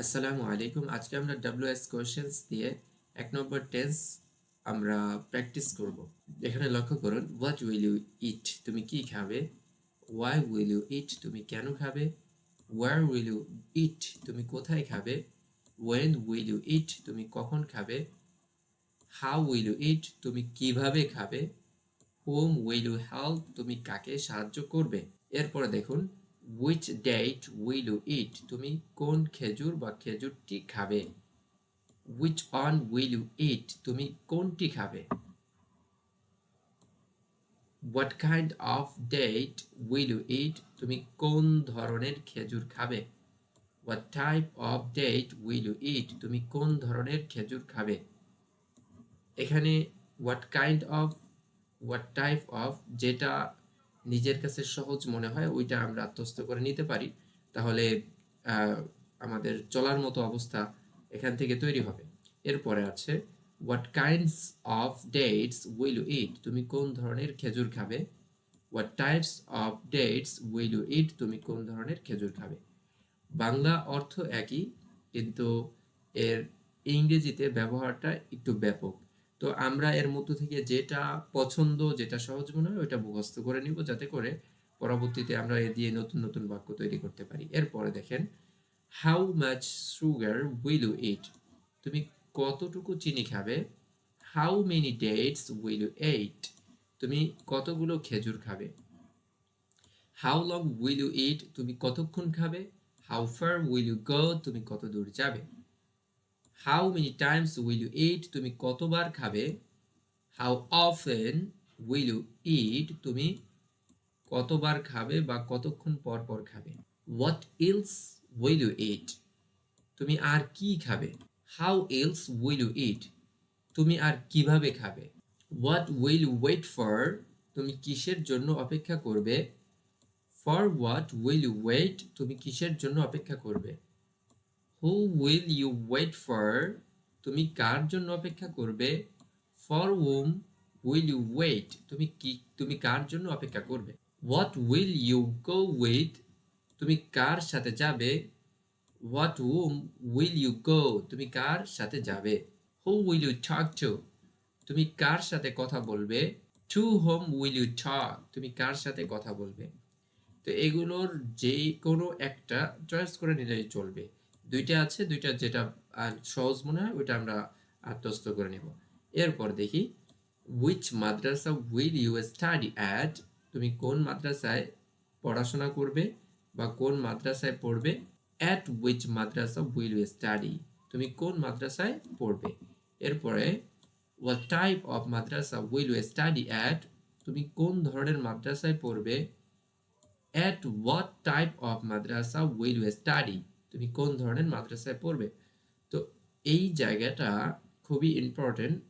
আসসালামু আলাইকুম। আজকে আমরা WS কোয়েশ্চেন্স দিয়ে ১ নম্বর টেন্স আমরা প্র্যাকটিস করব। এখানে লক্ষ্য করুন, হোয়াট উইল ইউ ইট? তুমি কি খাবে? Why will you eat? তুমি কেন খাবে? Where will you eat? তুমি কোথায় খাবে? When will you eat? তুমি কখন খাবে? How will you eat? তুমি কিভাবে খাবে? Whom will you help? তুমি কাকে সাহায্য করবে? এরপরে দেখুন, which date will you eat? তুমি কোন খেজুর বা খেজুরটি খাবে? Which one will you eat? তুমি কোনটি খাবে? What kind of date will you eat? তুমি কোন ধরনের খেজুর খাবে? What type of date will you eat? তুমি কোন ধরনের খেজুর খাবে? এখানে what kind of, what type of, যেটা নিজের কাছে সহজ মনে হয় ওইটা আমরা আত্মস্থ করে নিতে পারি, তাহলে আমাদের চলার মতো অবস্থা এখান থেকে তৈরি হবে। এরপরে আছে what kinds of dates will you eat? তুমি কোন ধরনের খেজুর খাবে? What types of dates will you eat? তুমি কোন ধরনের খেজুর খাবে? বাংলা অর্থ একই, কিন্তু এর ইংরেজিতে ব্যবহারটা একটু ব্যাপক। তো আমরা এর মধ্য থেকে যেটা পছন্দ, যেটা সহজ মনে হয় ওইটা মুখস্থ করে নিব, যাতে করে পরবর্তীতে আমরা এ দিয়ে নতুন নতুন বাক্য তৈরি করতে পারি। এরপরে দেখেন, how much sugar will you eat? তুমি কতটুকু চিনি খাবে? How many dates will you eat? তুমি কতগুলো খেজুর খাবে? How long will you eat? তুমি কতক্ষণ খাবে? How far will you go? তুমি কত দূর যাবে? How many times will you eat? তুমি কতবার খাবে? How often will you eat? তুমি কতবার খাবে বা কতক্ষণ পর পর খাবে? What else will you eat? তুমি আর কি খাবে? How else will you eat? তুমি আর কিভাবে খাবে? What will you wait for? তুমি কিসের জন্য অপেক্ষা করবে? For what will you wait? তুমি কিসের জন্য অপেক্ষা করবে? Who will you wait for? তুমি কার জন্য অপেক্ষা করবে? For whom will you wait? তুমি কার জন্য অপেক্ষা করবে? What will you go with? তুমি কার সাথে যাবে? What whom will you go? তুমি কার সাথে যাবে? হু উইল ইউ টক টু? তুমি কার সাথে কথা বলবে? To whom will you talk? তুমি কার সাথে কথা বলবে? তো এগুলোর যে কোনো একটা চয়েস করে নিলেই চলবে। দুইটা আছে, দুইটা যেটা সহজ মনে হয় ওইটা আমরা আত্মস্থ করে নেব। এরপর দেখি, which madrasa will you study at? তুমি কোন মাদ্রাসায় পড়াশোনা করবে বা কোন মাদ্রাসায় পড়বে? At which madrasa will you study? তুমি কোন মাদ্রাসায় পড়বে? এরপরে what type of madrasa will you study at? তুমি কোন ধরনের মাদ্রাসায় পড়বে? At what type of madrasa will you study? তুমি কোন ধরনের মাদ্রাসায় পড়বে? তো এই জায়গাটা খুবই ইম্পর্টেন্ট।